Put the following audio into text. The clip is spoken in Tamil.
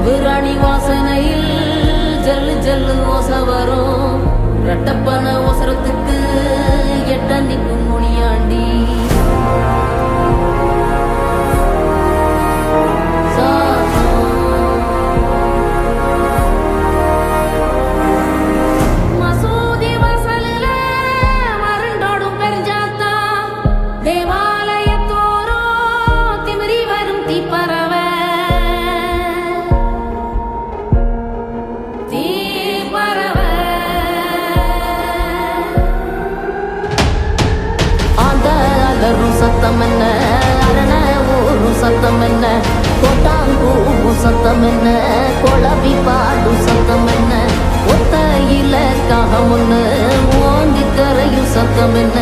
பிராணி வாசனையில் ஜல்லு ஜல்லு ஓசை வரும். ரெட்டப்பன ஒசரத்துக்கு எட்ட நிற்கும் முனியாண்டி. மசூதி வாசலில் மருண்டோடும் பெருஞ்சாத்தா தேவாலயத்தோரோ திமிரி வரும் தீப்பறவ சத்தம் என்ன அரண ஊரு சத்தம் என்ன கோட்டாங்கூ சத்தம் என்ன கொளவி பாடு சத்தம் என்ன ஒத்தையில காகம் ஒண்ணு ஓங்கி கரையும் சத்தம் என்ன